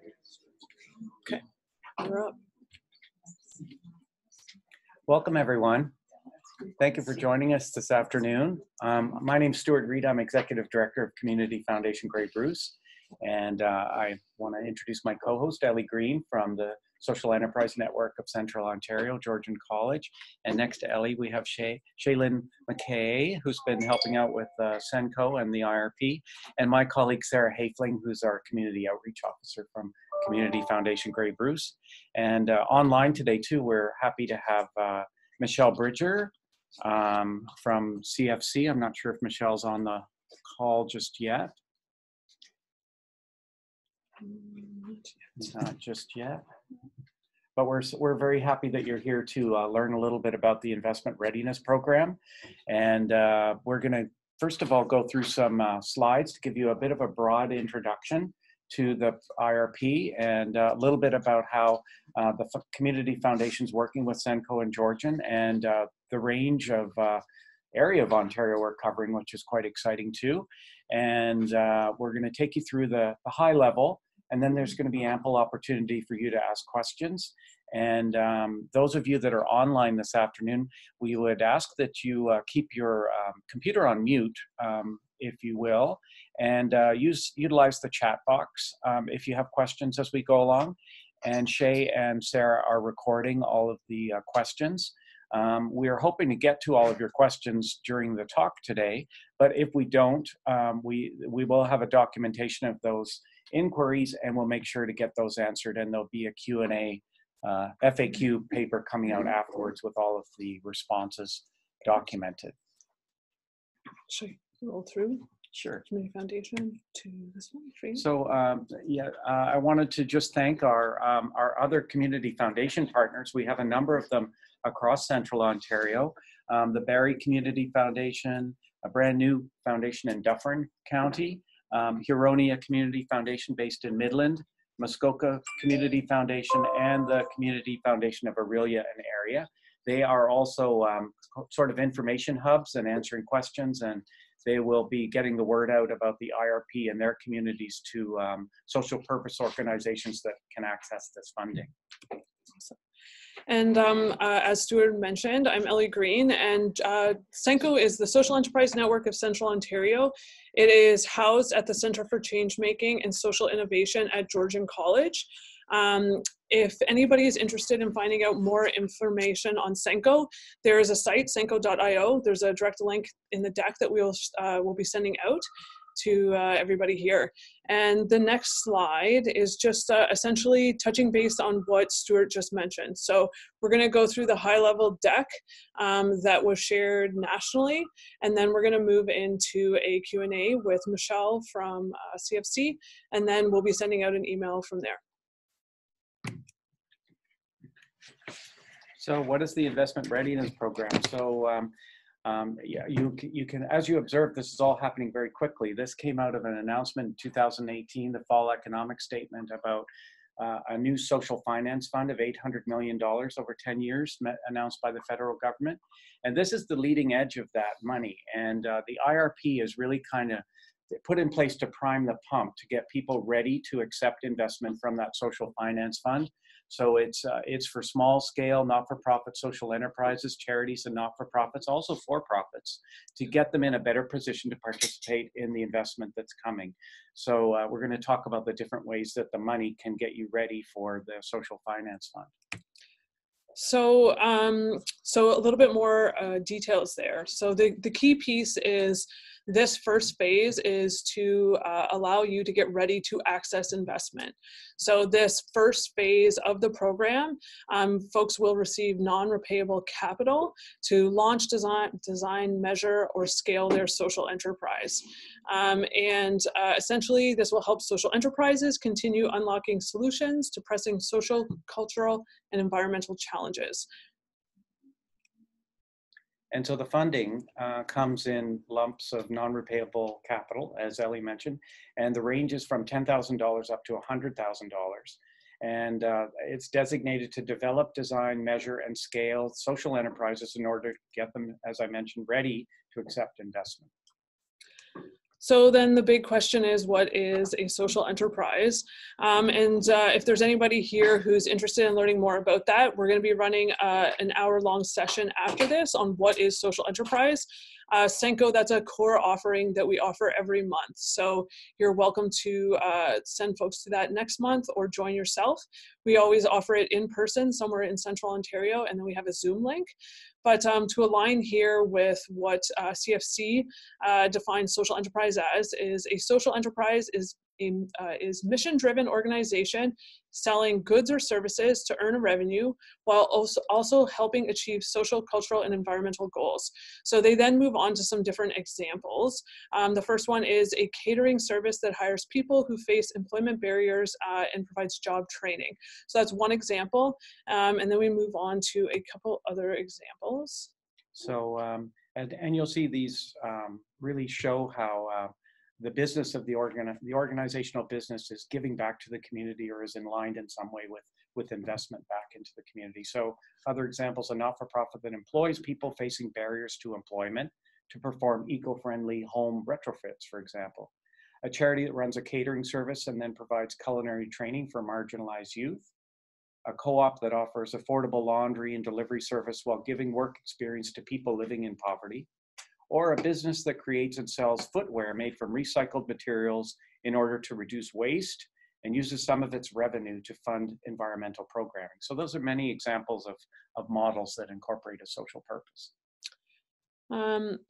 Okay, we're up. Welcome, everyone. Thank you for joining us this afternoon. My name is Stuart Reed. I'm Executive Director of Community Foundation Grey Bruce. And I want to introduce my co-host, Ellie Green, from the Social Enterprise Network of Central Ontario, Georgian College. And next to Ellie, we have Shaylin McKay, who's been helping out with SENCO and the IRP, and my colleague, Sarah Hafling, who's our Community Outreach Officer from Community Foundation Grey Bruce. And online today, too, we're happy to have Michelle Bridger from CFC. I'm not sure if Michelle's on the call just yet. Not just yet, but we're very happy that you're here to learn a little bit about the Investment Readiness Program. And we're going to first of all go through some slides to give you a bit of a broad introduction to the IRP and a little bit about how the Community Foundation's working with SENCO and Georgian and the range of area of Ontario we're covering, which is quite exciting too. And we're going to take you through the high level, and then there's going to be ample opportunity for you to ask questions. And those of you that are online this afternoon, we would ask that you keep your computer on mute, if you will, and utilize the chat box if you have questions as we go along. And Shay and Sarah are recording all of the questions. We are hoping to get to all of your questions during the talk today, but if we don't, we will have a documentation of those inquiries, and we'll make sure to get those answered, and there'll be a Q&A FAQ paper coming out afterwards with all of the responses documented. Should I roll through? Sure. Community Foundation to this one for you. So I wanted to just thank our other Community Foundation partners. We have a number of them across Central Ontario. The Barrie Community Foundation, a brand new foundation in Dufferin County, Huronia Community Foundation based in Midland, Muskoka Community Foundation, and the Community Foundation of Aurelia and area. They are also sort of information hubs and answering questions, and they will be getting the word out about the IRP and their communities to social purpose organizations that can access this funding. Awesome. And as Stuart mentioned, I'm Ellie Green, and SENCO is the Social Enterprise Network of Central Ontario. It is housed at the Centre for Changemaking and Social Innovation at Georgian College. If anybody is interested in finding out more information on SENCO, there is a site, senco.io. There's a direct link in the deck that we'll be sending out to everybody here. And the next slide is just essentially touching base on what Stuart just mentioned. So we're going to go through the high level deck that was shared nationally, and then we're going to move into a Q&A with Michelle from CFC, and then we'll be sending out an email from there. So what is the Investment Readiness Program? So yeah, you can, as you observed, this is all happening very quickly. This came out of an announcement in 2018, the Fall Economic Statement, about a new social finance fund of $800 million over 10 years, announced by the federal government. And this is the leading edge of that money. And the IRP is really kind of put in place to prime the pump to get people ready to accept investment from that social finance fund. So it's for small scale, not-for-profit social enterprises, charities, and not-for-profits, also for-profits, to get them in a better position to participate in the investment that's coming. So we're going to talk about the different ways that the money can get you ready for the social finance fund. So, so a little bit more details there. So the key piece is this first phase is to allow you to get ready to access investment. So this first phase of the program, folks will receive non-repayable capital to launch, design, measure, or scale their social enterprise. Essentially, this will help social enterprises continue unlocking solutions to pressing social, cultural, and environmental challenges. And so the funding comes in lumps of non-repayable capital, as Ellie mentioned, and the range is from $10,000 up to $100,000. And it's designated to develop, design, measure, and scale social enterprises in order to get them, as I mentioned, ready to accept investment. So then the big question is, what is a social enterprise? If there's anybody here who's interested in learning more about that, we're going to be running an hour-long session after this on what is social enterprise. SENCO, that's a core offering that we offer every month. So you're welcome to send folks to that next month or join yourself. We always offer it in person somewhere in Central Ontario, and then we have a Zoom link. But to align here with what CFC defines social enterprise as, is a social enterprise is mission-driven organization selling goods or services to earn a revenue while also helping achieve social, cultural, and environmental goals. So they then move on to some different examples. The first one is a catering service that hires people who face employment barriers and provides job training. So that's one example. And then we move on to a couple other examples. So, and you'll see these really show how the business of the organizational business is giving back to the community or is aligned in some way with investment back into the community. So other examples, a not-for-profit that employs people facing barriers to employment to perform eco-friendly home retrofits, for example. A charity that runs a catering service and then provides culinary training for marginalized youth. A co-op that offers affordable laundry and delivery service while giving work experience to people living in poverty. Or a business that creates and sells footwear made from recycled materials in order to reduce waste and uses some of its revenue to fund environmental programming. So those are many examples of models that incorporate a social purpose.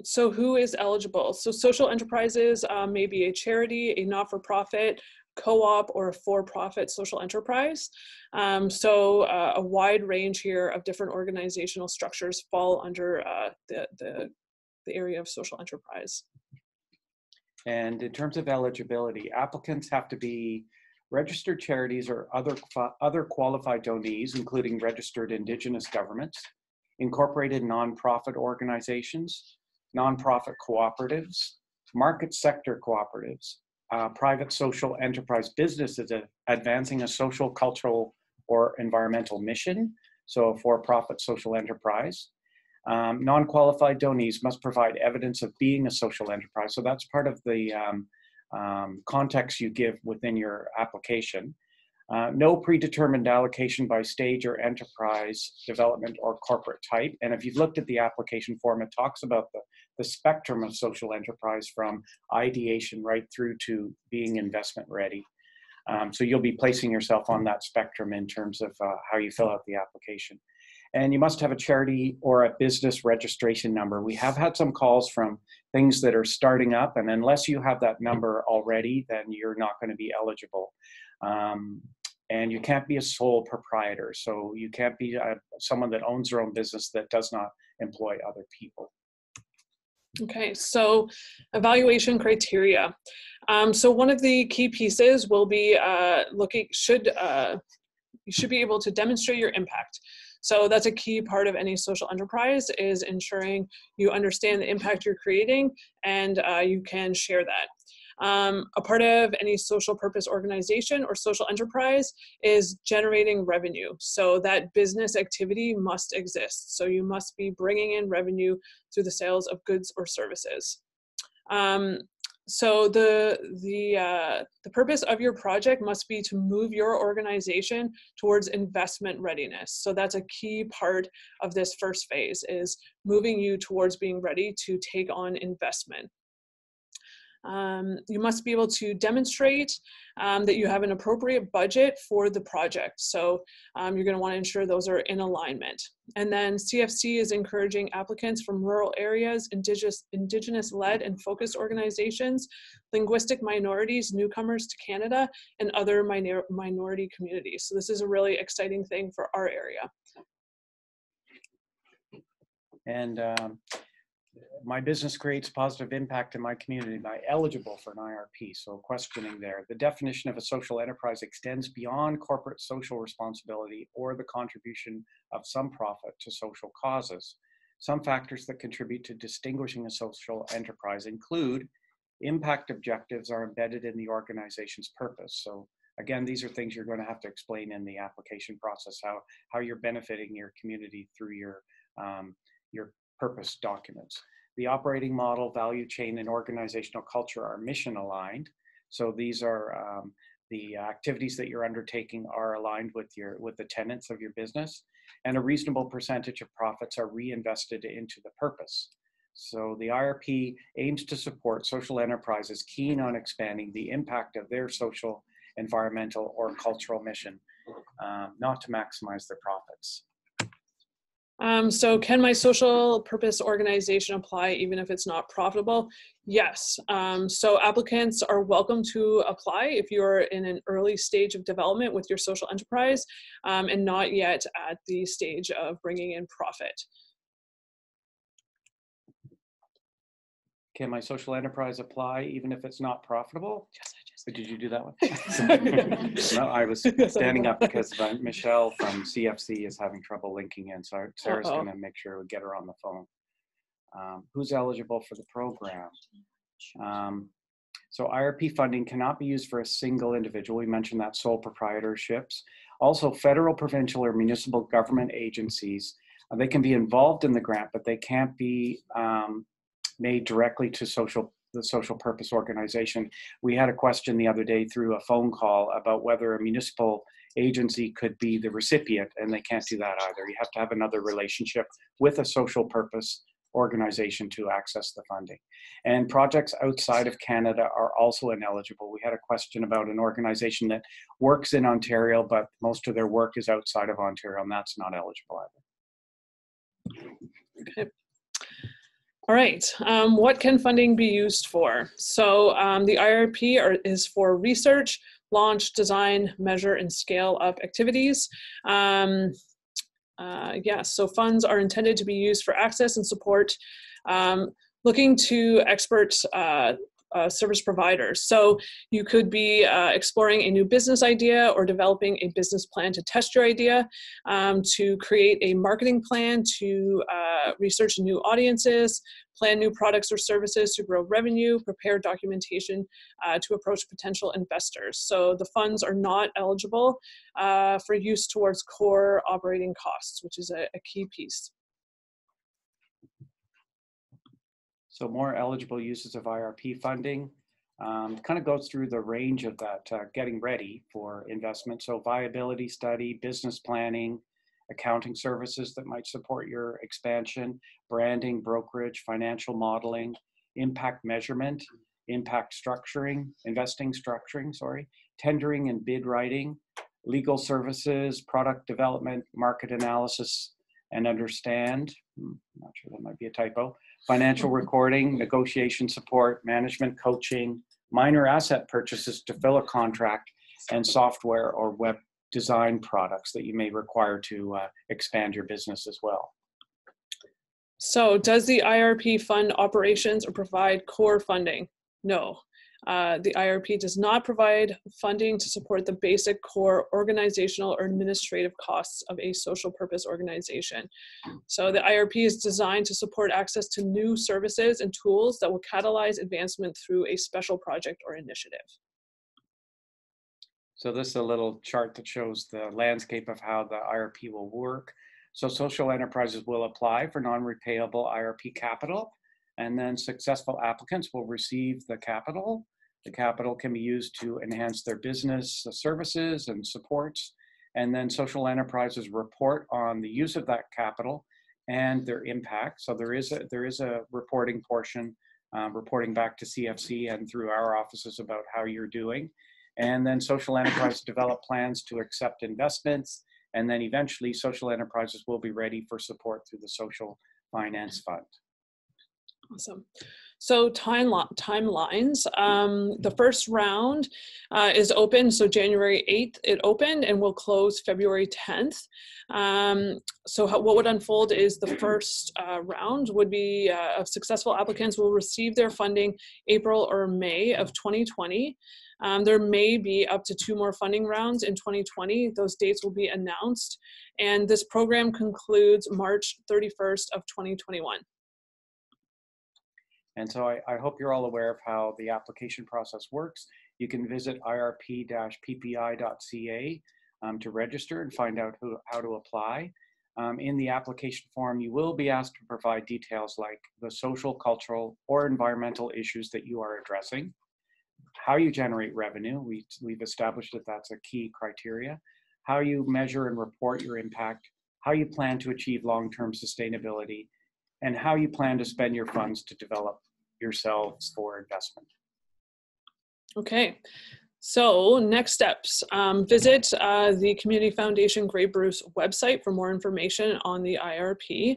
So who is eligible? So social enterprises may be a charity, a not-for-profit, co-op, or a for-profit social enterprise. A wide range here of different organizational structures fall under the area of social enterprise. And in terms of eligibility, applicants have to be registered charities or other qualified donees, including registered Indigenous governments, incorporated nonprofit organizations, nonprofit cooperatives, market sector cooperatives, private social enterprise businesses advancing a social, cultural, or environmental mission, so a for-profit social enterprise. Non-qualified donees must provide evidence of being a social enterprise. So that's part of the context you give within your application. No predetermined allocation by stage or enterprise development or corporate type. And if you've looked at the application form, it talks about the spectrum of social enterprise from ideation right through to being investment ready. So you'll be placing yourself on that spectrum in terms of how you fill out the application. And you must have a charity or a business registration number. We have had some calls from things that are starting up, and unless you have that number already, then you're not going to be eligible. And you can't be a sole proprietor. So you can't be someone that owns their own business that does not employ other people. Okay, so evaluation criteria. So one of the key pieces will be you should be able to demonstrate your impact. So that's a key part of any social enterprise, is ensuring you understand the impact you're creating and you can share that. A part of any social purpose organization or social enterprise is generating revenue. So that business activity must exist. So you must be bringing in revenue through the sales of goods or services. So the purpose of your project must be to move your organization towards investment readiness. So that's a key part of this first phase, is moving you towards being ready to take on investment. You must be able to demonstrate that you have an appropriate budget for the project. So you're going to want to ensure those are in alignment. And then CFC is encouraging applicants from rural areas, Indigenous-led and focused organizations, linguistic minorities, newcomers to Canada, and other minority communities. So this is a really exciting thing for our area. And my business creates positive impact in my community. Am I eligible for an IRP? So questioning there. The definition of a social enterprise extends beyond corporate social responsibility or the contribution of some profit to social causes. Some factors that contribute to distinguishing a social enterprise include impact objectives are embedded in the organization's purpose. So again, these are things you're going to have to explain in the application process, how you're benefiting your community through your purpose documents. The operating model, value chain, and organizational culture are mission aligned. So these are the activities that you're undertaking are aligned with the tenets of your business, and a reasonable percentage of profits are reinvested into the purpose. So the IRP aims to support social enterprises keen on expanding the impact of their social, environmental, or cultural mission, not to maximize their profits. So can my social purpose organization apply even if it's not profitable? Yes. So applicants are welcome to apply if you're in an early stage of development with your social enterprise and not yet at the stage of bringing in profit. Can my social enterprise apply even if it's not profitable? Yes, I just did. You do that one? No, I was standing up because Michelle from CFC is having trouble linking in. So Sarah's going to make sure we get her on the phone. Who's eligible for the program? So IRP funding cannot be used for a single individual. We mentioned that sole proprietorships. Also, federal, provincial, or municipal government agencies, they can be involved in the grant, but they can't be made directly to the social purpose organization. We had a question the other day through a phone call about whether a municipal agency could be the recipient, and they can't do that either. You have to have another relationship with a social purpose organization to access the funding. And projects outside of Canada are also ineligible. We had a question about an organization that works in Ontario, but most of their work is outside of Ontario, and that's not eligible either. Okay. All right, what can funding be used for? So the IRP is for research, launch, design, measure, and scale up activities. Yes, so funds are intended to be used for access and support, looking to expert service providers. So you could be exploring a new business idea or developing a business plan to test your idea, to create a marketing plan, to research new audiences, plan new products or services to grow revenue, prepare documentation to approach potential investors. So the funds are not eligible for use towards core operating costs, which is a key piece. So more eligible uses of IRP funding kind of goes through the range of that getting ready for investment. So viability study, business planning, accounting services that might support your expansion, branding, brokerage, financial modeling, impact measurement, impact structuring, investing structuring, sorry, tendering and bid writing, legal services, product development, market analysis, and understand, I'm not sure, that might be a typo, financial recording, negotiation support, management coaching, minor asset purchases to fill a contract, and software or web design products that you may require to expand your business as well. So does the IRP fund operations or provide core funding? No. The IRP does not provide funding to support the basic core organizational or administrative costs of a social purpose organization. So the IRP is designed to support access to new services and tools that will catalyze advancement through a special project or initiative. So this is a little chart that shows the landscape of how the IRP will work. So social enterprises will apply for non-repayable IRP capital, and then successful applicants will receive the capital. The capital can be used to enhance their business services and supports, and then social enterprises report on the use of that capital and their impact. So there is a reporting portion, reporting back to CFC and through our offices about how you're doing. And then social enterprises develop plans to accept investments, and then eventually social enterprises will be ready for support through the Social Finance Fund. Awesome. So timelines. The first round is open. So January 8th it opened and will close February 10th. What would unfold is the first round would be of successful applicants will receive their funding April or May of 2020. There may be up to 2 more funding rounds in 2020. Those dates will be announced. And this program concludes March 31st of 2021. And so I hope you're all aware of how the application process works. You can visit irp-ppi.ca to register and find out how to apply. in the application form, you will be asked to provide details like the social, cultural, or environmental issues that you are addressing, how you generate revenue. We've established that that's a key criteria, how you measure and report your impact, how you plan to achieve long-term sustainability, and how you plan to spend your funds to develop yourselves for investment. Okay. So next steps, visit the Community Foundation Grey Bruce website for more information on the IRP.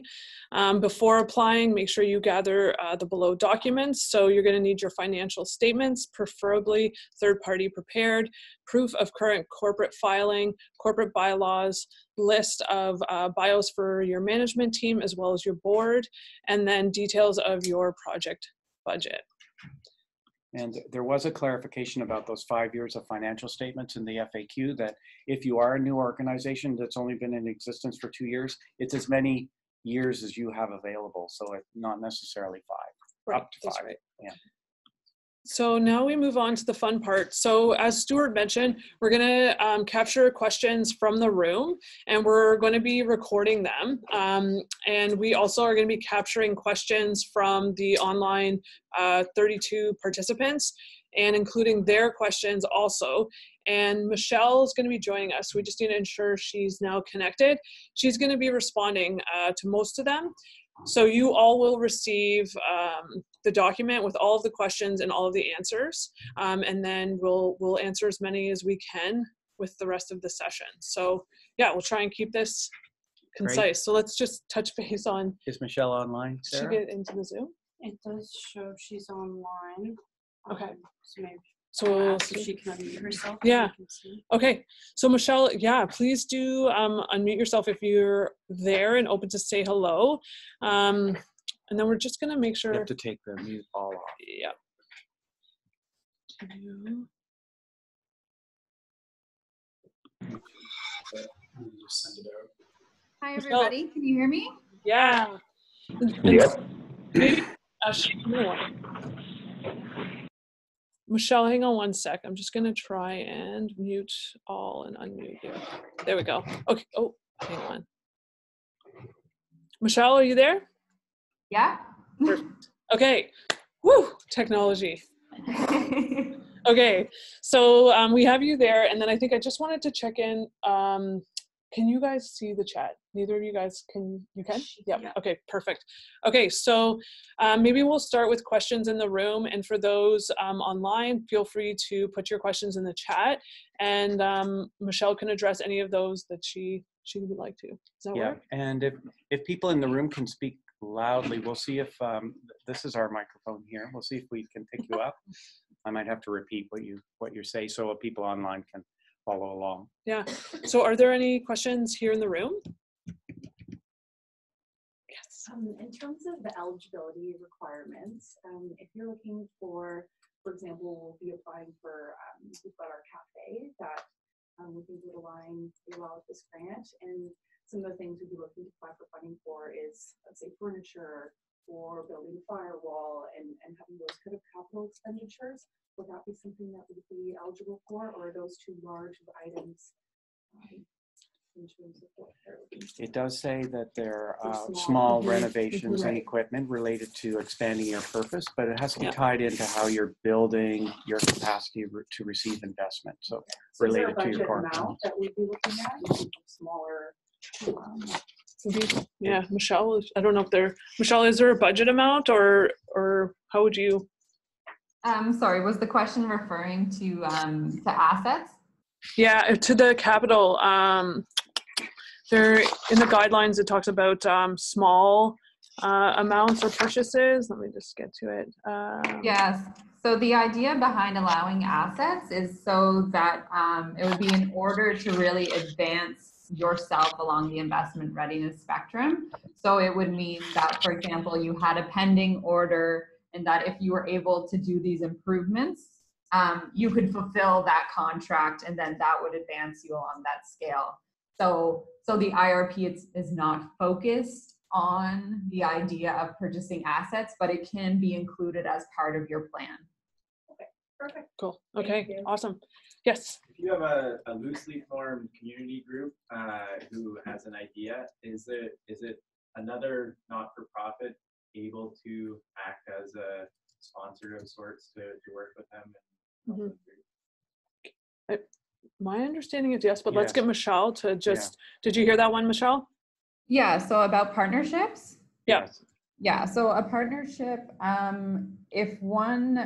Before applying, make sure you gather the below documents. So you're going to need your financial statements, preferably third-party prepared, proof of current corporate filing, corporate bylaws, list of bios for your management team as well as your board, and then details of your project budget. And there was a clarification about those 5 years of financial statements in the FAQ, that if you are a new organization that's only been in existence for 2 years, it's as many years as you have available. So it's not necessarily 5, right, up to 5. Right. Yeah. So now we move on to the fun part. So as Stuart mentioned, we're going to capture questions from the room, and we're going to be recording them. And we also are going to be capturing questions from the online 32 participants and including their questions also. And Michelle is going to be joining us. We just need to ensure she's now connected. She's going to be responding to most of them. So you all will receive the document with all of the questions and all of the answers, and then we'll answer as many as we can with the rest of the session. So yeah, we'll try and keep this concise. Great. So let's just touch base on. Is Michelle online, Sarah? Did she get into the Zoom? It does show she's online. Okay. So maybe so if she can unmute herself. Yeah. Okay. So Michelle, yeah, please do unmute yourself if you're there and open to say hello. And then we're just going to make sure. You have to take the mute all off. Yeah. Just send it out. Hi, everybody. Can you hear me? Yeah. Yep. Michelle, hang on one sec. I'm just going to try and mute all and unmute you. There we go. Okay. Oh, hang on. Michelle, are you there? Yeah. Perfect. Okay. Woo, technology. Okay. So we have you there. And then I think I just wanted to check in. Can you guys see the chat? Neither of you guys can? You can? Yep. Yeah. Okay, perfect. Okay, so maybe we'll start with questions in the room. And for those online, feel free to put your questions in the chat. And Michelle can address any of those that she would like to. Does that work? And if people in the room can speak loudly, we'll see if, this is our microphone here. We'll see if we can pick you up. I might have to repeat what you say so people online can follow along. Yeah. So are there any questions here in the room? Yes. In terms of the eligibility requirements, if you're looking for example, we'll be applying for, we've got our cafe that we think would align pretty well with this grant. And some of the things we'd be looking to apply for funding for is, let's say, furniture or building a firewall and having those kind of capital expenditures. Would that be something that would be eligible for, or are those too large of items in terms of what they're looking for? It does say that there are small renovations and equipment related to expanding your purpose, but it has to be tied into how you're building your capacity to receive investment. So related to your core amount that we'd be looking at, smaller. Yeah, Michelle, I don't know if Michelle, is there a budget amount or how would you? Sorry, was the question referring to assets? Yeah, to the capital. There in the guidelines it talks about small amounts or purchases. Let me just get to it. Yes. So the idea behind allowing assets is so that it would be in order to really advance yourself along the investment readiness spectrum. So it would mean that, for example, you had a pending order and that if you were able to do these improvements, you could fulfill that contract and then that would advance you along that scale. So the IRP is not focused on the idea of purchasing assets, but it can be included as part of your plan. Okay, Perfect. Cool. Thank Okay, you. awesome. Yes. If you have a loosely formed community group who has an idea, is it another not-for-profit able to act as a sponsor of sorts to work with them? And help them through? My understanding is yes, but let's Yes. get Michelle to just, did you hear that one, Michelle? Yeah, so about partnerships. Yeah. Yes. Yeah, so a partnership, if one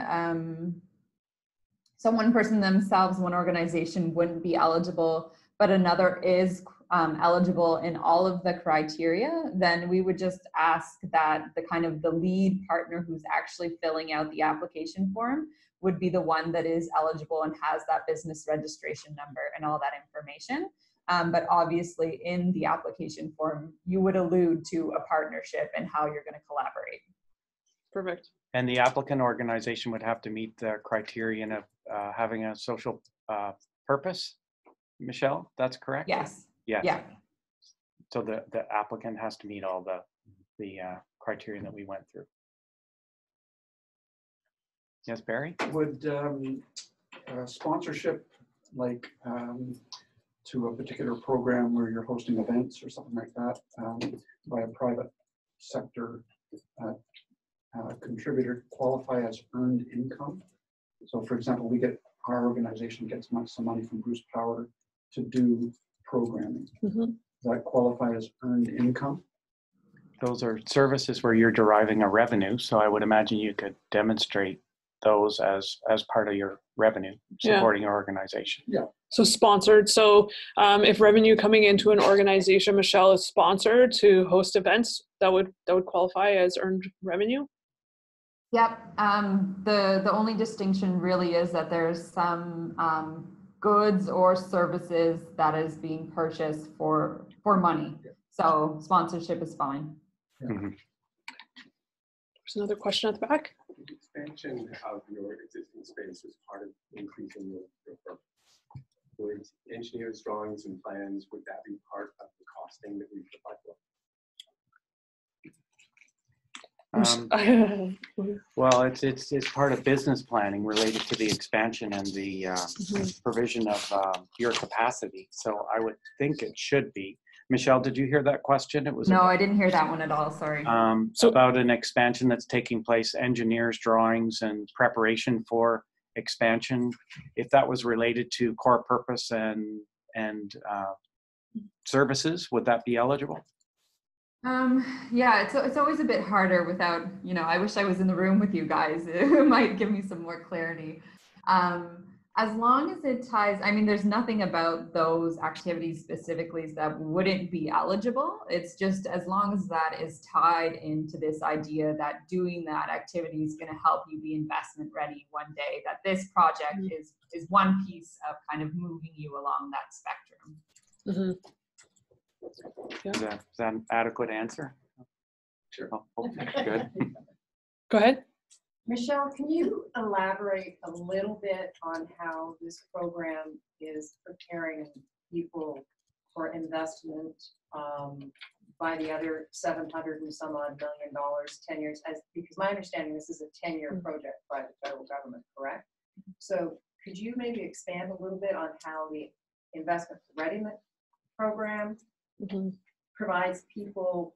person themselves, one organization wouldn't be eligible, but another is eligible in all of the criteria, then we would just ask that the lead partner who's actually filling out the application form would be the one that is eligible and has that business registration number and all that information. But obviously in the application form, you would allude to a partnership and how you're going to collaborate. Perfect. And the applicant organization would have to meet the criterion of having a social purpose. Michelle, that's correct? Yes. Yes. Yeah. So the applicant has to meet all the criteria that we went through. Yes, Barry? Would sponsorship, like to a particular program where you're hosting events or something like that, by a private sector contributor, qualify as earned income? So for example, our organization gets some money from Bruce Power to do programming. Mm-hmm. Does that qualify as earned income? Those are services where you're deriving a revenue. So I would imagine you could demonstrate those as part of your revenue supporting your organization. Yeah. So sponsored. So if revenue coming into an organization, Michelle, is sponsored to host events, that would qualify as earned revenue? Yep. The only distinction really is that there's some goods or services that is being purchased for money. So sponsorship is fine. Mm-hmm. There's another question at the back. The expansion of your existing space is part of increasing your purpose. Would engineers' drawings and plans, would that be part of the costing that we provide for? Well, it's part of business planning related to the expansion and the provision of your capacity. So I would think it should be. Michelle, did you hear that question? It was No, I didn't hear that one at all. Sorry. So about an expansion that's taking place, engineers' drawings and preparation for expansion. If that was related to core purpose and services, would that be eligible? Yeah, it's always a bit harder without, I wish I was in the room with you guys. It might give me some more clarity. As long as it ties, there's nothing about those activities specifically that wouldn't be eligible. It's just as long as that is tied into this idea that doing that activity is going to help you be investment ready one day, that this project is one piece of kind of moving you along that spectrum. Yeah. Is that an adequate answer? Sure. Oh, good. Go ahead. Michelle, can you elaborate a little bit on how this program is preparing people for investment by the other $700 and some odd million, 10 years? Because my understanding, this is a 10-year project by the federal government, correct? So could you maybe expand a little bit on how the Investment Readiness Program provides people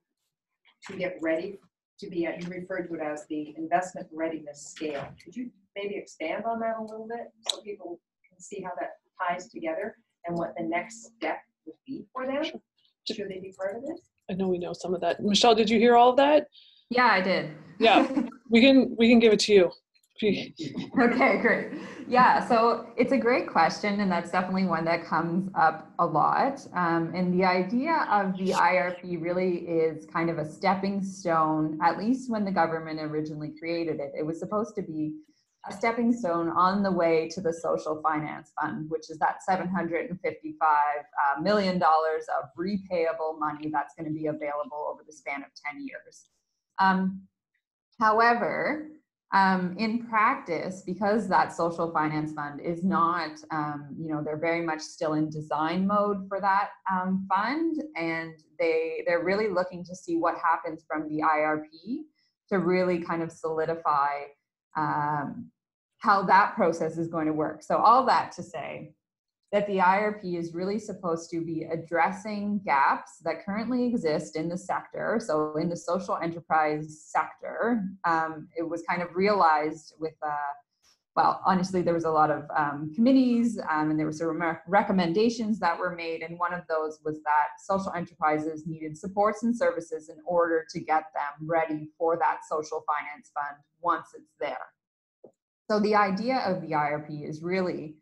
to get ready to be, you referred to it as the investment readiness scale. Could you maybe expand on that a little bit so people can see how that ties together and what the next step would be for them? Should they be part of this? I know we know some of that. Michelle, did you hear all of that? Yeah, I did. Yeah, we can give it to you. Okay, great. Yeah, so it's a great question, and that's definitely one that comes up a lot. And the idea of the IRP really is kind of a stepping stone, at least when the government originally created it. It was supposed to be a stepping stone on the way to the Social Finance Fund, which is that $755 million of repayable money that's going to be available over the span of 10 years. However, in practice, because that social finance fund is not, they're very much still in design mode for that fund, and they're really looking to see what happens from the IRP to really kind of solidify how that process is going to work. So all that to say that the IRP is really supposed to be addressing gaps that currently exist in the sector. So in the social enterprise sector, it was kind of realized with, well, honestly, there was a lot of committees and there were some recommendations that were made. And one of those was that social enterprises needed supports and services in order to get them ready for that social finance fund once it's there. So the idea of the IRP is really,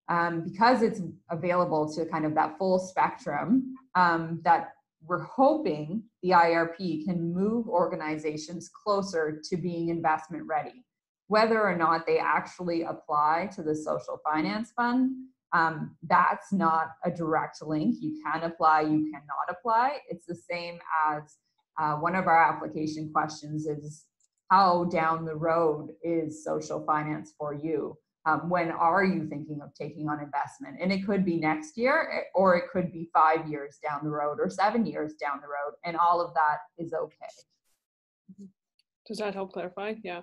because it's available to kind of that full spectrum, that we're hoping the IRP can move organizations closer to being investment ready. Whether or not they actually apply to the social finance fund, that's not a direct link. You can apply, you cannot apply. It's the same as one of our application questions is, how down the road is social finance for you? When are you thinking of taking on investment? And it could be next year, or it could be 5 years down the road, or 7 years down the road, and all of that is okay. Does that help clarify? Yeah.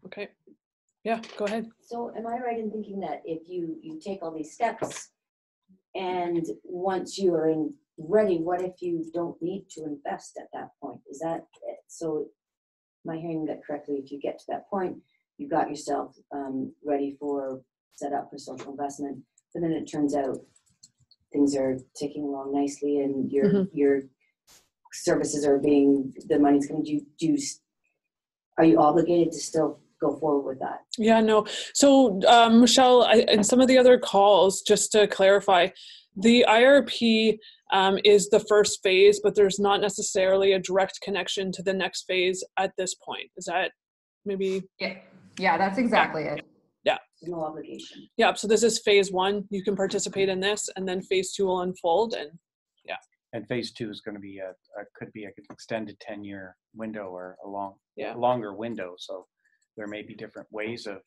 Okay. Yeah, go ahead. So am I right in thinking that if you take all these steps and once you are ready, what if you don't need to invest at that point? Is that it? So am I hearing that correctly? If you get to that point, you got yourself ready for, set up for social investment, but then it turns out things are ticking along nicely and your services are being, the money's coming. Are you obligated to still go forward with that? Yeah, no. So Michelle, in some of the other calls, just to clarify, the IRP is the first phase, but there's not necessarily a direct connection to the next phase at this point. Is that maybe? Yeah, that's exactly it. Yeah. No obligation. Yeah, so this is phase 1. You can participate in this, and then phase 2 will unfold, and yeah. And phase 2 is going to be could be an extended 10-year window or a Yeah. longer window. So there may be different ways of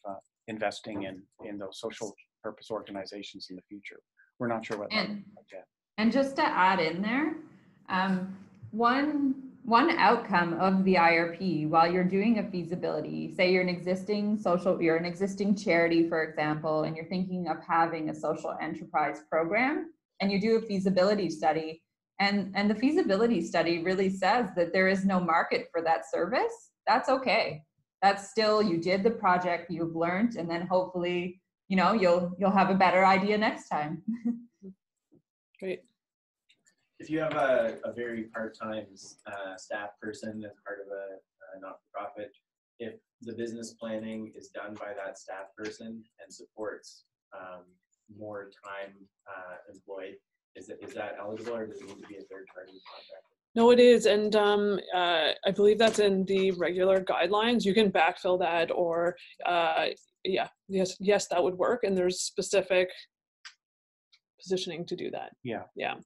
investing in those social purpose organizations in the future. We're not sure what that looks like yet. And just to add in there, one outcome of the IRP, while you're doing a feasibility, say you're an existing charity, for example, and you're thinking of having a social enterprise program, and you do a feasibility study, and the feasibility study really says that there is no market for that service, that's okay. That's still, you did the project, you've learned, and then hopefully, you'll have a better idea next time. Great. If you have a very part-time staff person as part of a not-for-profit, if the business planning is done by that staff person and supports more time employed, is that eligible, or does it need to be a third-party contractor? No, it is, and I believe that's in the regular guidelines. You can backfill that, or yes, that would work, and there's specific positioning to do that. Yeah. Yeah.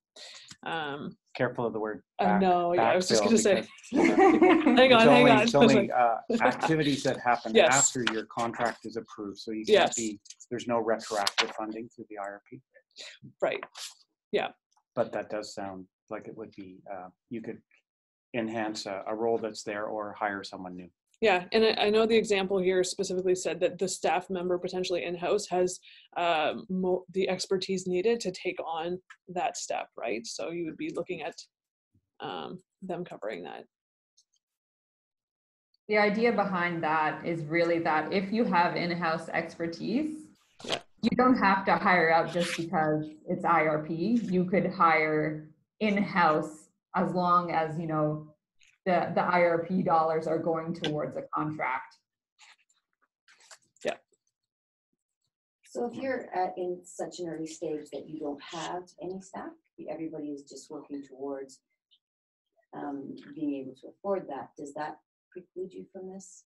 Careful of the word. I know. Yeah, I was just going to say. Hang on. It's only activities that happen Yes. after your contract is approved. So you can't there's no retroactive funding through the IRP. Right. Yeah. But that does sound like it would be, you could enhance a role that's there or hire someone new. Yeah, and I know the example here specifically said that the staff member potentially in-house has the expertise needed to take on that step, right? So you would be looking at them covering that. The idea behind that is really that if you have in-house expertise, you don't have to hire out just because it's IRP. You could hire in-house as long as, the IRP dollars are going towards a contract. Yeah. So if you're in such an early stage that you don't have any staff, everybody is just working towards being able to afford that, does that preclude you from this?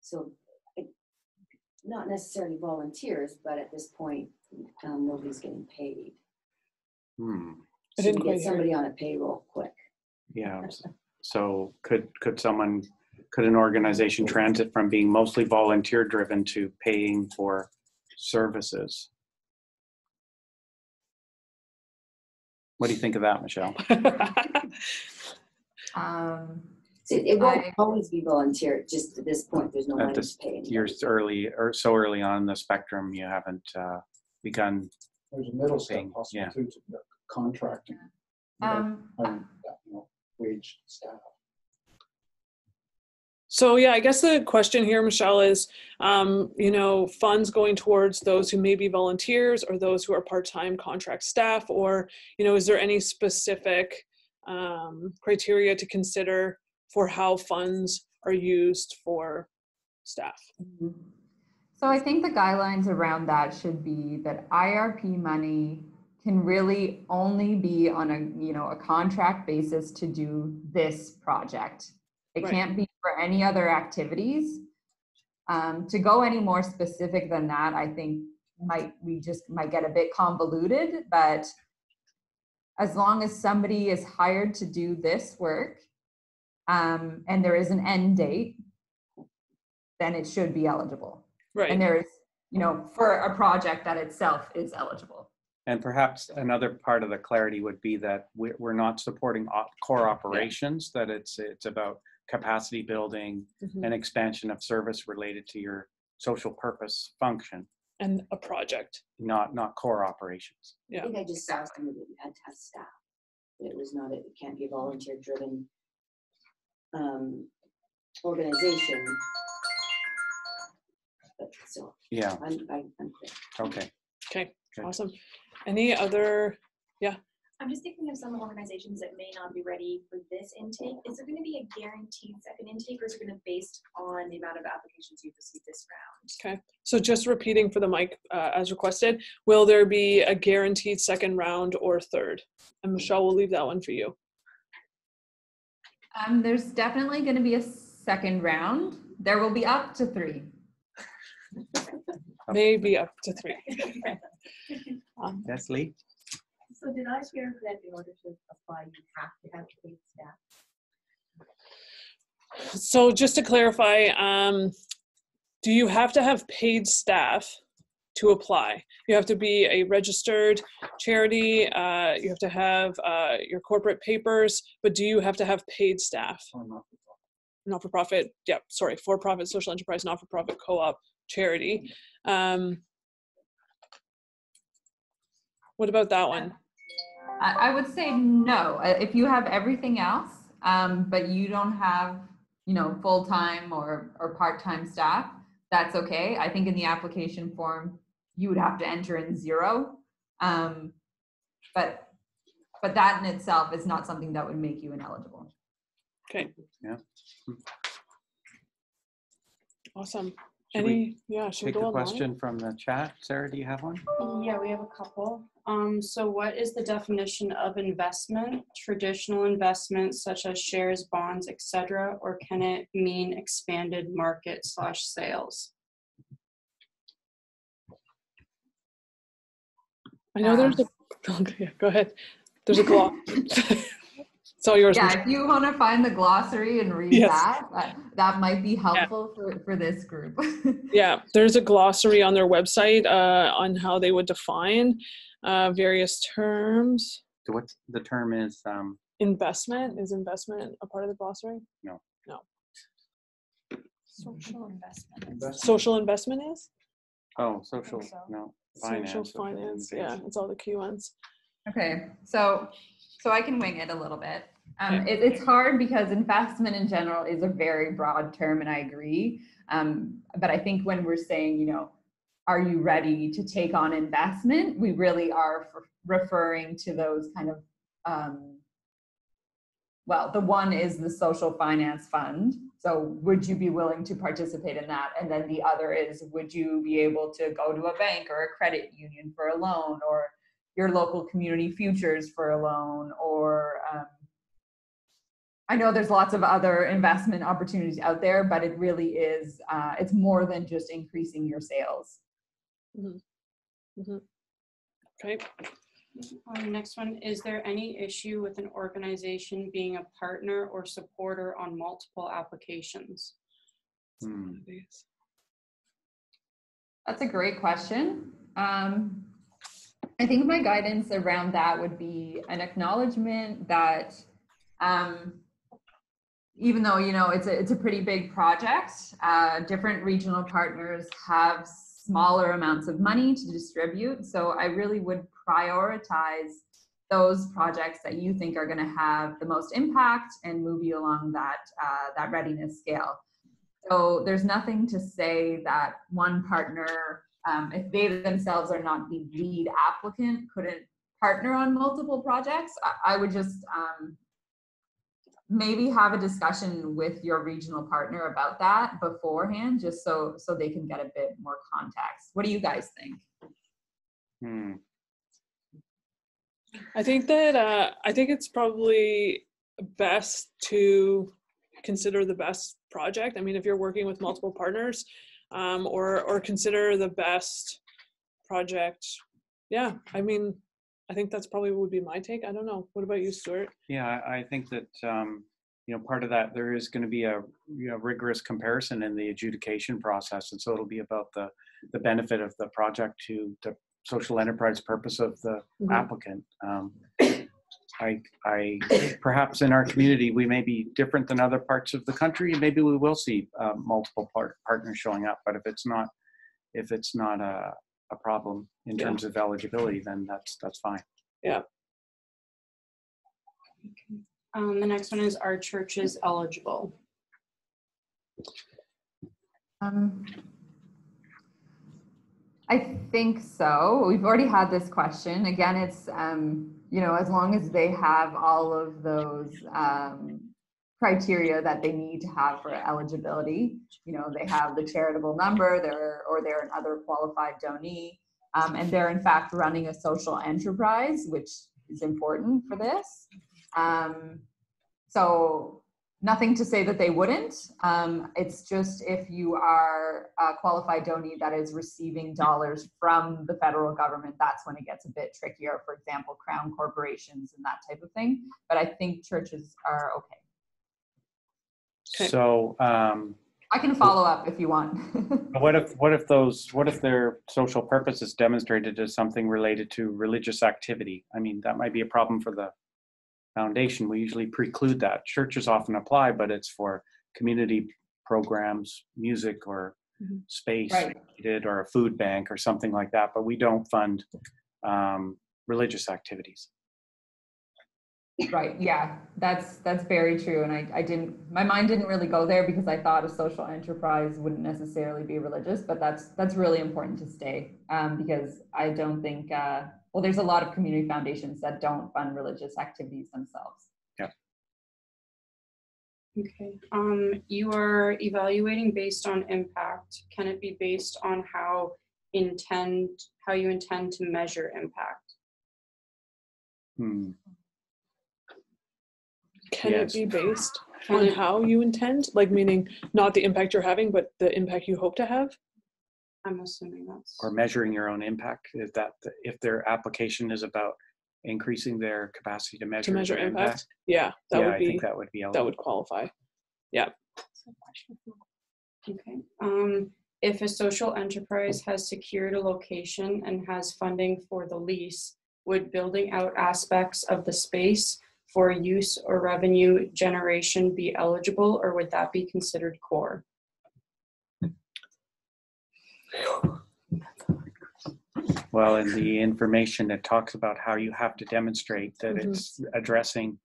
So not necessarily volunteers, but at this point, nobody's getting paid. So you get somebody on a payroll quick. Yeah. So could an organization transit from being mostly volunteer driven to paying for services? What do you think of that, Michelle? So So it won't always be volunteer, just at this point, there's no At money this, to pay anybody. you're early, or so early on in the spectrum, you haven't begun. There's a middle step Paying, possible yeah. too, to contracting. Wage staff. So yeah, I guess the question here, Michelle, is, funds going towards those who may be volunteers or those who are part-time contract staff, or, is there any specific criteria to consider for how funds are used for staff? So I think the guidelines around that should be that IRP money can really only be on a contract basis to do this project. It can't be for any other activities. To go any more specific than that, I think we might get a bit convoluted, but as long as somebody is hired to do this work, and there is an end date, then it should be eligible. Right. And there is, for a project that itself is eligible. And perhaps another part of the clarity would be that we're not supporting core operations, that it's about capacity building and expansion of service related to your social purpose function. And a project. Not core operations. I think I just saw something that you had to have staff. It was not, it can't be a volunteer driven organization. But so Yeah. I'm clear. Okay. Awesome. Any other, I'm just thinking of some organizations that may not be ready for this intake. Is there going to be a guaranteed second intake, or is it going to be based on the amount of applications you've received this round? Okay. So just repeating for the mic as requested, will there be a guaranteed second round or third? And Michelle, we'll leave that one for you. There's definitely going to be a second round. There will be up to 3. Maybe up to 3. Yes, Lee? So did I hear that in order to apply, you have to have paid staff? So just to clarify, do you have to have paid staff to apply? You have to be a registered charity, you have to have your corporate papers, but do you have to have paid staff? Not-for-profit, for-profit, social enterprise, not-for-profit, co-op, charity. What about that one? I would say no. If you have everything else, but you don't have, full-time or part-time staff, that's okay. I think in the application form, you would have to enter in 0. But that in itself is not something that would make you ineligible. Okay. Yeah. Awesome. Should we take the question from the chat? Sarah, do you have one? Yeah, we have a couple. So what is the definition of investment? Traditional investments such as shares, bonds, etc., or can it mean expanded market / sales? I know there's a, go ahead. There's a gloss. It's all yours. Yeah, if you want to find the glossary and read that might be helpful for this group. Yeah, there's a glossary on their website on how they would define various terms. So what the term is? Investment. Is investment a part of the glossary? No. No. Social investment. Social investment is? Oh, social, no. Finance. Social finance, yeah, it's all the key ones. Okay, so I can wing it a little bit. It's hard because investment in general is a very broad term, and I agree. But I think when we're saying, are you ready to take on investment? We really are referring to those kind of, the one is the social finance fund. So would you be willing to participate in that? And then the other is, would you be able to go to a bank or a credit union for a loan, or your local community futures for a loan, or I know there's lots of other investment opportunities out there, but it really is, it's more than just increasing your sales. Okay. Next one, is there any issue with an organization being a partner or supporter on multiple applications? That's a great question. I think my guidance around that would be an acknowledgement that even though, you know, it's a pretty big project, different regional partners have smaller amounts of money to distribute. So I really would prioritize those projects that you think are going to have the most impact and move you along that that readiness scale. So there's nothing to say that one partner, if they themselves are not the lead applicant, couldn't partner on multiple projects. I would just maybe have a discussion with your regional partner about that beforehand, just so they can get a bit more context. What do you guys think? I think that I think it's probably best to consider the best project. I mean, if you're working with multiple partners, or consider the best project. Yeah, I mean, I think that's probably would be my take. I don't know. What about you, Stuart? Yeah, I think that you know, part of that, there is going to be a rigorous comparison in the adjudication process, and so it'll be about the benefit of the project to the social enterprise purpose of the applicant. I perhaps in our community we may be different than other parts of the country, and maybe we will see multiple partners showing up. But if it's not a problem in terms of eligibility, then that's fine. Yeah. The next one is, are churches eligible? I think so. We've already had this question. Again, it's, you know, as long as they have all of those criteria that they need to have for eligibility, you know, they have the charitable number, they're an other qualified donee, and they're in fact running a social enterprise, which is important for this. So nothing to say that they wouldn't. It's just if you are a qualified donee that is receiving dollars from the federal government, that's when it gets a bit trickier. For example, crown corporations and that type of thing. But I think churches are okay. So I can follow up if you want. what if their social purpose is demonstrated as something related to religious activity? I mean, that might be a problem for the foundation. We usually preclude that. Churches often apply, but it's for community programs, music or space, right, or a food bank or something like that. But we don't fund religious activities. Right. Yeah, that's very true. And my mind didn't really go there because I thought a social enterprise wouldn't necessarily be religious, but that's really important to stay because I don't think, well, there's a lot of community foundations that don't fund religious activities themselves. Yeah. Okay. You are evaluating based on impact. Can it be based on how you intend to measure impact? Can it be based on how you intend? Like, meaning not the impact you're having, but the impact you hope to have? I'm assuming that's... Or measuring your own impact, is that if their application is about increasing their capacity to measure their impact? Yeah, I think that would be eligible. That would qualify. Yeah. Okay. If a social enterprise has secured a location and has funding for the lease, would building out aspects of the space for use or revenue generation be eligible, or would that be considered core? Well, in the information it talks about how you have to demonstrate that it's addressing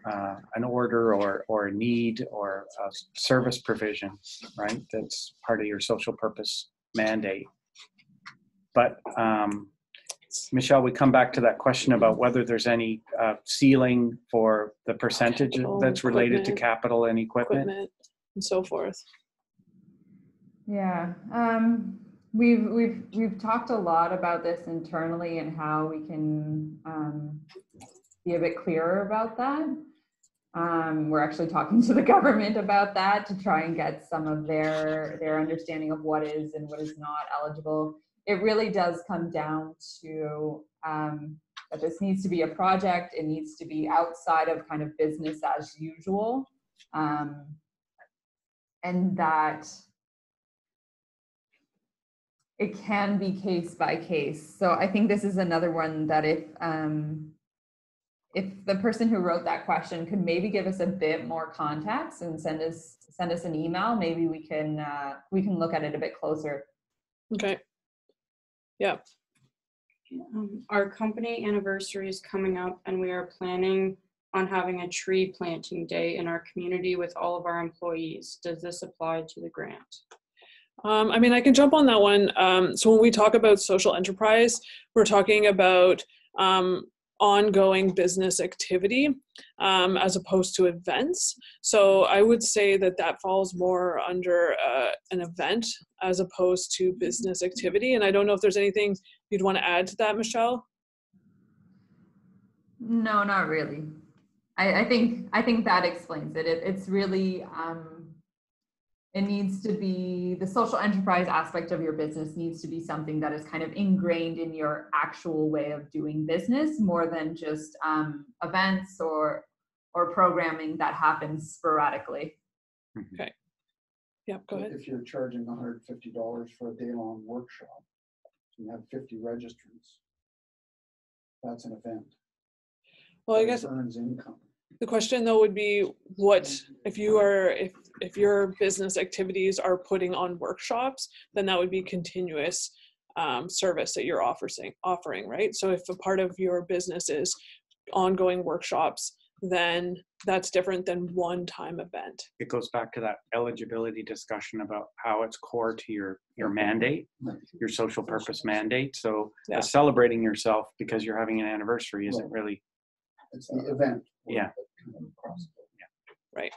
an order or a need or a service provision, right? That's part of your social purpose mandate. But Michelle, we come back to that question about whether there's any ceiling for the percentage that's related to capital and equipment and so forth. Yeah, we've talked a lot about this internally and how we can be a bit clearer about that. We're actually talking to the government about that to try and get some of their understanding of what is and what is not eligible. It really does come down to that this needs to be a project. It needs to be outside of kind of business as usual, and that it can be case by case. So I think this is another one that if if the person who wrote that question could maybe give us a bit more context and send us an email, maybe we can look at it a bit closer. Okay. Yeah. Our company anniversary is coming up, and we are planning on having a tree planting day in our community with all of our employees. Does this apply to the grant? I mean, I can jump on that one. So when we talk about social enterprise, we're talking about ongoing business activity as opposed to events. So I would say that that falls more under an event as opposed to business activity. And I don't know if there's anything you'd want to add to that, Michelle? No, not really. I think that explains it. It's really, it needs to be, the social enterprise aspect of your business needs to be something that is kind of ingrained in your actual way of doing business, more than just events or programming that happens sporadically. Okay. Yeah, go ahead. If you're charging $150 for a day-long workshop, and you have 50 registrants, that's an event. Well, I guess earns income. The question though would be, what if your business activities are putting on workshops, then that would be continuous service that you're offering, right? So if a part of your business is ongoing workshops, then that's different than one-time event. It goes back to that eligibility discussion about how it's core to your mandate, your social purpose mandate. So celebrating yourself because you're having an anniversary isn't really. It's the event. Yeah. Right.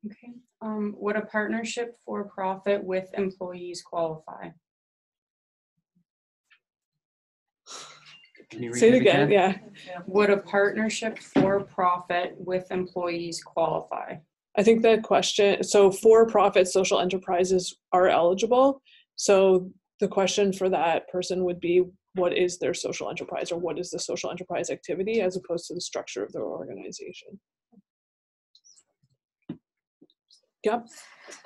Okay. Would a partnership for profit with employees qualify? Can you read Say it again, yeah. Would a partnership for profit with employees qualify? I think the question, so for-profit social enterprises are eligible. So the question for that person would be, what is their social enterprise, or what is the social enterprise activity, as opposed to the structure of their organization? Yep.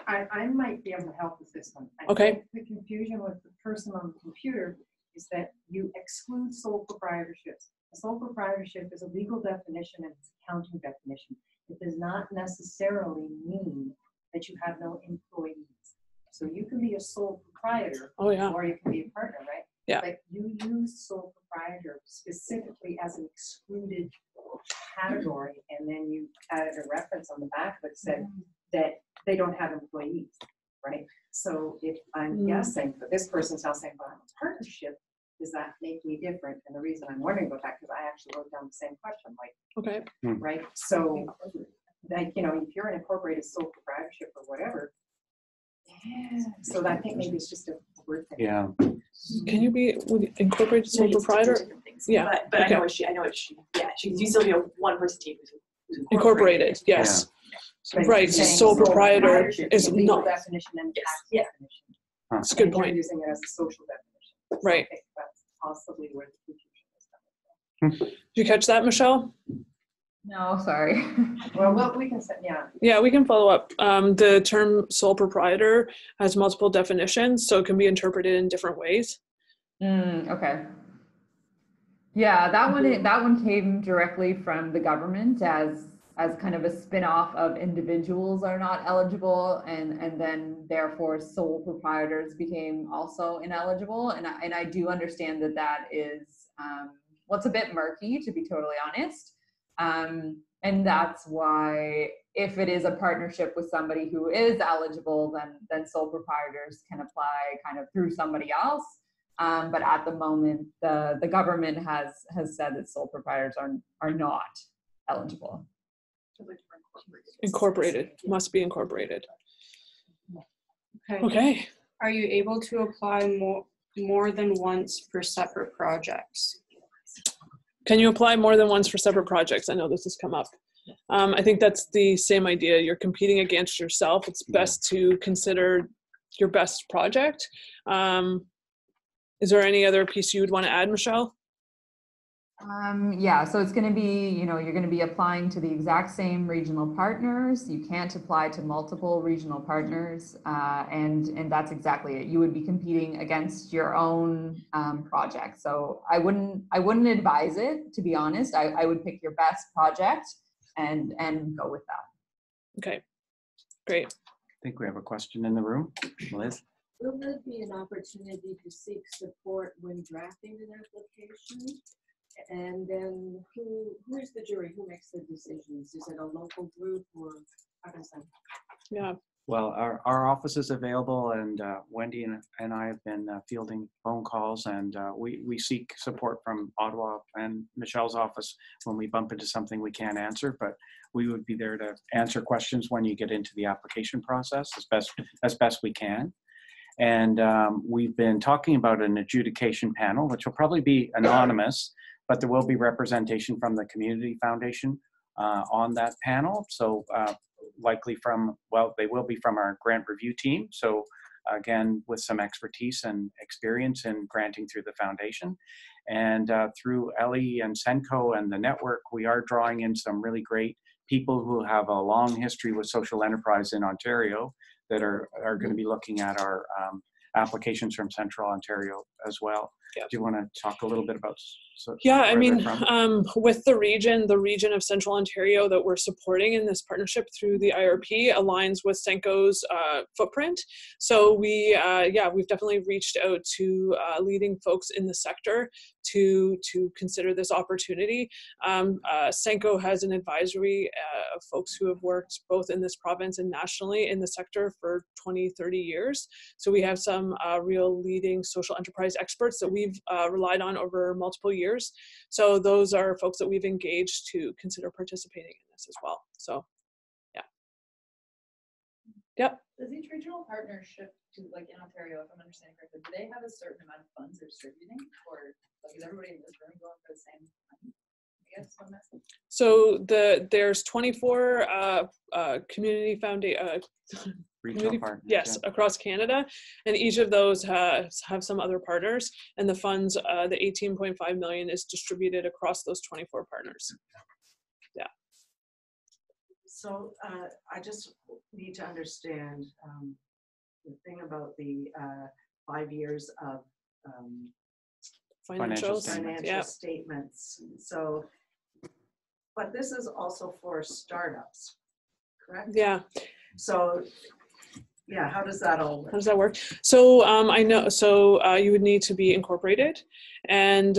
I might be able to help with this one. Okay. I think the confusion with the person on the computer is that you exclude sole proprietorships. A sole proprietorship is a legal definition and it's accounting definition. It does not necessarily mean that you have no employees. So you can be a sole proprietor, or you can be a partner, right? Yeah. But you use sole proprietor specifically as an excluded category, and then you added a reference on the back that said that they don't have employees, right? So if I'm guessing, but this person's now saying, well, I'm a partnership, does that make me different? And the reason I'm wondering about that, because I actually wrote down the same question, like, right? So, like, you know, if you're an incorporated sole proprietorship or whatever, so I think maybe it's just a word thing. Yeah. Can you be incorporated sole proprietor? Yeah. But okay. I know what she, you still have one person team who's incorporated. Yes. Yeah. Right. Sole proprietor is not. Definition and tax definition. That's a good point. You're using it as a social definition. Right. So that's possibly where the confusion is coming from. Did you catch that, Michelle? No, sorry. Well, we can say, Yeah, we can follow up. The term sole proprietor has multiple definitions, so it can be interpreted in different ways. Okay. Yeah, that one came directly from the government as kind of a spin-off of individuals are not eligible, and then therefore sole proprietors became also ineligible. And I do understand that is it's a bit murky, to be totally honest. And that's why if it is a partnership with somebody who is eligible, then sole proprietors can apply kind of through somebody else. But at the moment, the government has said that sole proprietors are not eligible. Incorporated, must be incorporated. Okay. Are you able to apply more than once for separate projects? Can you apply more than once for separate projects? I know this has come up. I think that's the same idea. You're competing against yourself. It's best to consider your best project. Is there any other piece you would want to add, Michelle? Yeah, so it's going to be, you know, you're going to be applying to the exact same regional partners. You can't apply to multiple regional partners, and that's exactly it. You would be competing against your own project. So I wouldn't advise it, to be honest. I would pick your best project and go with that. Okay, great. I think we have a question in the room. Liz? Will there be an opportunity to seek support when drafting an application? And then who is the jury? Who makes the decisions? Is it a local group or how does that? Yeah. Well, our office is available, and Wendy and I have been fielding phone calls, and we seek support from Ottawa and Michelle's office when we bump into something we can't answer, but we would be there to answer questions when you get into the application process as best we can. And we've been talking about an adjudication panel, which will probably be anonymous, but there will be representation from the Community Foundation on that panel. So likely from, well, they will be from our grant review team. So again, with some expertise and experience in granting through the foundation. And through Ellie and SENCO and the network, we are drawing in some really great people who have a long history with social enterprise in Ontario that are going to be looking at our applications from Central Ontario as well. Yeah. Do you want to talk a little bit about? Yeah, I mean, with the region of Central Ontario that we're supporting in this partnership through the IRP aligns with SENCO's footprint. So we've definitely reached out to leading folks in the sector to consider this opportunity. SENCO has an advisory of folks who have worked both in this province and nationally in the sector for 20, 30 years. So we have some real leading social enterprise experts that we've relied on over multiple years. So those are folks that we've engaged to consider participating in this as well. So, yeah. Yep. Does each regional partnership, like in Ontario, if I'm understanding correctly, do they have a certain amount of funds they're distributing, or like is everybody in this room going for the same money? I guess I'm asking. So there's 24 community foundation. Regional partners, yes, yeah. Across Canada, and each of those have some other partners, and the funds, the 18.5 million is distributed across those 24 partners. Yeah. So I just need to understand the thing about the 5 years of financial statements. So, but this is also for startups, correct? Yeah. So. Yeah, how does that all work? How does that work? So I know, so you would need to be incorporated, and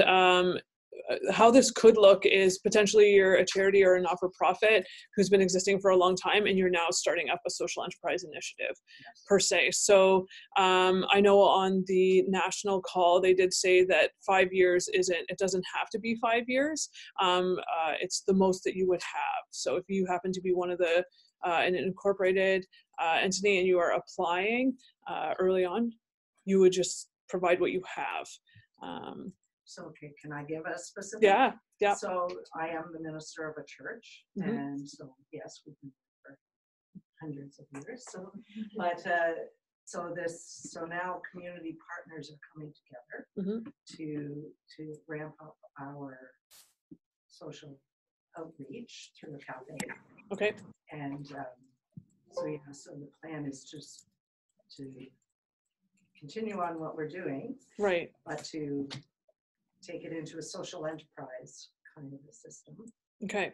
how this could look is potentially you're a charity or a not-for-profit who's been existing for a long time, and you're now starting up a social enterprise initiative, yes, per se. So I know on the national call, they did say that 5 years it doesn't have to be 5 years. It's the most that you would have. So if you happen to be one of the an incorporated entity and you are applying early on, you would just provide what you have. So, okay, can I give a specific? Yeah, yeah. So I am the minister of a church, mm-hmm, and so yes, we've been for hundreds of years. So, but so now community partners are coming together, mm-hmm, to ramp up our social outreach through a cafe. Okay. And so yeah, so the plan is just to continue on what we're doing, right? But to take it into a social enterprise kind of a system. Okay.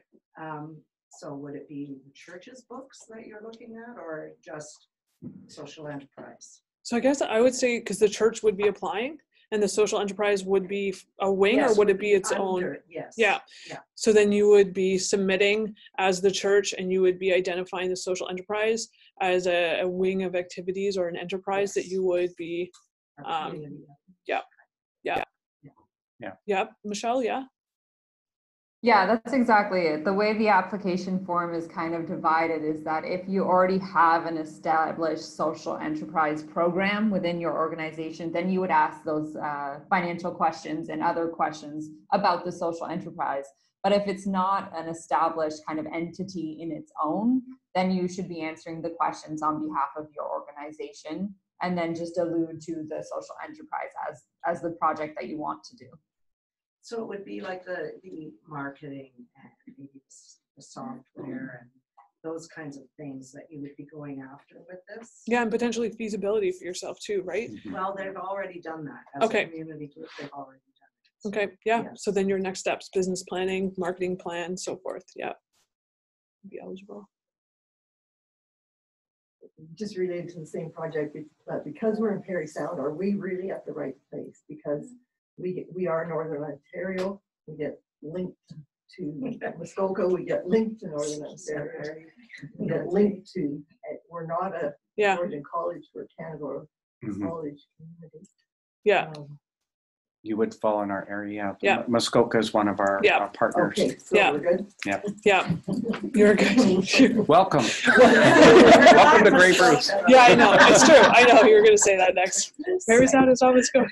So would it be the church's books that you're looking at, or just social enterprise? So I guess I would say because the church would be applying, and the social enterprise would be a wing, yes, or would it be its own? Yes. Yeah. Yeah. So then you would be submitting as the church, and you would be identifying the social enterprise as a wing of activities or an enterprise, yes, that you would be. Yeah. Yeah. Yeah. Yeah. Michelle, yeah. Yeah, that's exactly it. The way the application form is kind of divided is that if you already have an established social enterprise program within your organization, then you would ask those financial questions and other questions about the social enterprise. But if it's not an established kind of entity in its own, then you should be answering the questions on behalf of your organization, and then just allude to the social enterprise as the project that you want to do. So it would be like the marketing and maybe the software and those kinds of things that you would be going after with this? Yeah, and potentially feasibility for yourself too, right? Well, they've already done that. As Okay. a community group, they've already done it. Okay, yeah. Yes. So then your next steps, business planning, marketing plan, so forth. Yeah. Be eligible. Just related to the same project, but because we're in Parry Sound, are we really at the right place? Because we are Northern Ontario, we get linked to Muskoka, we get linked to Northern Ontario, we get linked to, we're not a Georgian College, we're Canada College community. Yeah. You would fall in our area. Yeah. Muskoka is one of our partners. Okay, so we're good? Yeah. Yeah. You're good. Welcome. Welcome to Grey Bruce. Yeah, I know. It's true. I know you were going to say that next. Very sad is always good.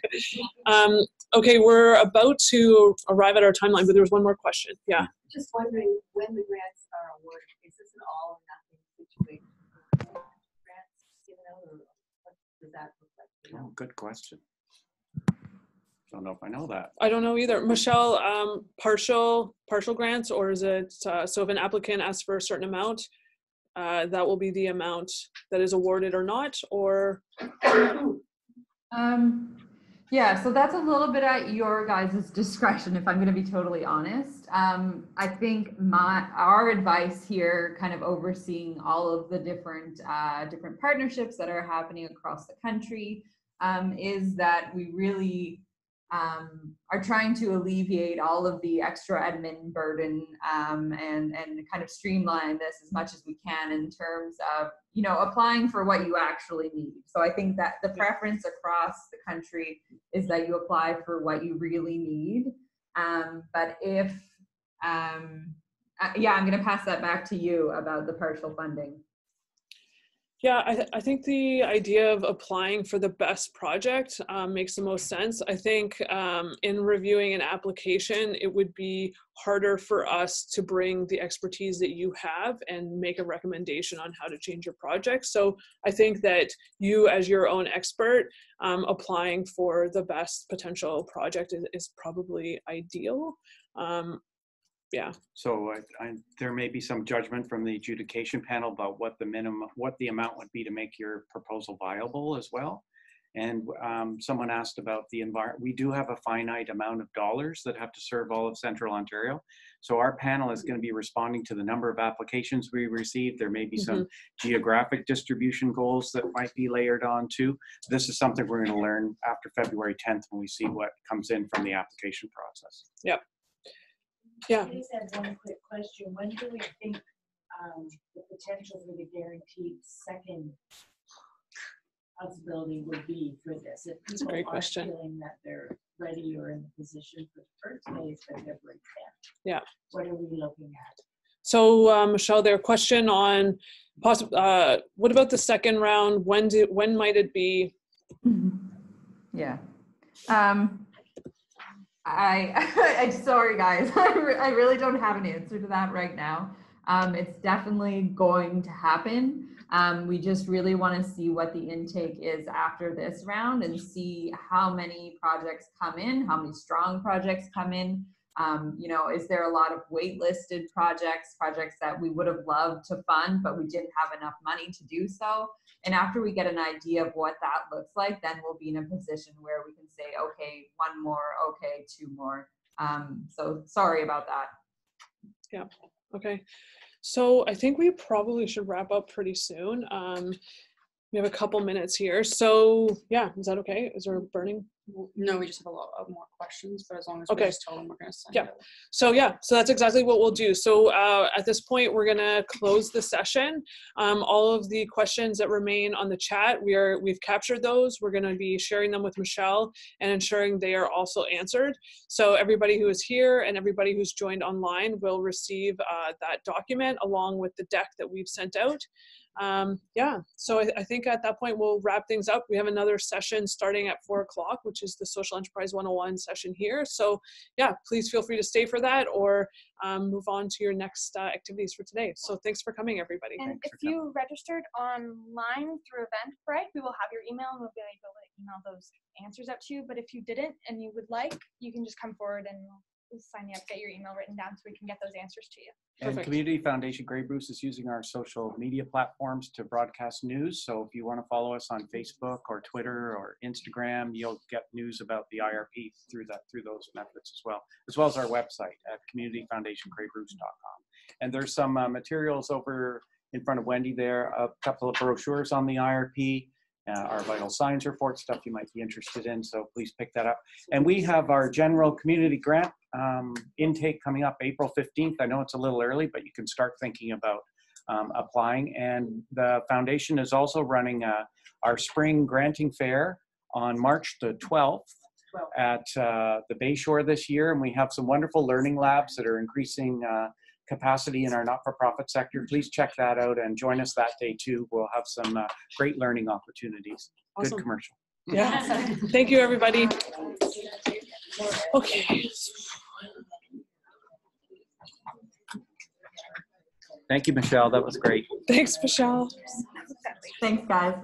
Okay, we're about to arrive at our timeline, but there was one more question. Yeah. Just wondering when the grants are awarded, is this an all or nothing situation? Grants given out, or what does that look like? Oh, good question. Don't know if I know that. I don't know either. Michelle, partial grants, or is it, so if an applicant asks for a certain amount, that will be the amount that is awarded or not, or? Yeah, so that's a little bit at your guys' discretion, if I'm going to be totally honest. I think our advice here, kind of overseeing all of the different partnerships that are happening across the country, is that we really are trying to alleviate all of the extra admin burden and kind of streamline this as much as we can in terms of, you know, applying for what you actually need. So I think that the preference across the country is that you apply for what you really need. But if, yeah, I'm going to pass that back to you about the partial funding. Yeah, I think the idea of applying for the best project makes the most sense. I think in reviewing an application, it would be harder for us to bring the expertise that you have and make a recommendation on how to change your project. So I think that you, as your own expert, applying for the best potential project is probably ideal. Yeah. So there may be some judgment from the adjudication panel about what the amount would be to make your proposal viable as well. And someone asked about the environment. We do have a finite amount of dollars that have to serve all of Central Ontario. So our panel is going to be responding to the number of applications we receive. There may be some geographic distribution goals that might be layered on too. This is something we're going to learn after February 10th when we see what comes in from the application process. Yep. Yeah. I just have one quick question. When do we think the potential for the guaranteed second possibility would be for this? If people are feeling that they're ready or in the position for the first phase by February 10th, yeah, what are we looking at? So Michelle, their question on what about the second round? When might it be? Yeah. I'm sorry guys, I really don't have an answer to that right now. It's definitely going to happen. We just really want to see what the intake is after this round and see how many projects come in, how many strong projects come in. You know, is there a lot of waitlisted projects that we would have loved to fund, but we didn't have enough money to do so? And after we get an idea of what that looks like, then we'll be in a position where we can say, okay, one more, okay, two more. So sorry about that. Yeah, okay. So I think we probably should wrap up pretty soon. We have a couple minutes here. So yeah, is that okay? Is there a burning? No, we just have a lot of more questions, but as long as we just tell them we're going to send it. So that's exactly what we'll do. So at this point, we're going to close the session. All of the questions that remain on the chat, we've captured those. We're going to be sharing them with Michelle and ensuring they are also answered. So everybody who is here and everybody who's joined online will receive that document along with the deck that we've sent out. Yeah, so I think at that point we'll wrap things up. We have another session starting at 4 o'clock, which is the Social Enterprise 101 session here. So yeah, please feel free to stay for that or move on to your next activities for today. So thanks for coming, everybody. And if you registered online through Eventbrite, we will have your email and we'll be able to email email those answers out to you. But if you didn't and you would like, you can just come forward and we'll sign you up, get your email written down so we can get those answers to you. And Perfect. Community Foundation Grey Bruce is using our social media platforms to broadcast news. So if you want to follow us on Facebook or Twitter or Instagram, you'll get news about the IRP through those methods as well as our website at communityfoundationgraybruce.com. And there's some materials over in front of Wendy there, a couple of brochures on the IRP, our vital signs report, stuff you might be interested in, so please pick that up. And we have our general community grant intake coming up April 15th. I know it's a little early, but you can start thinking about applying. And the foundation is also running our spring granting fair on March the 12th at the Bayshore this year. And we have some wonderful learning labs that are increasing capacity in our not-for-profit sector. Please check that out and join us that day too. We'll have some great learning opportunities. Awesome. Good commercial. Yeah. Thank you, everybody. Okay. Thank you, Michelle. That was great. Thanks, Michelle. Thanks, guys.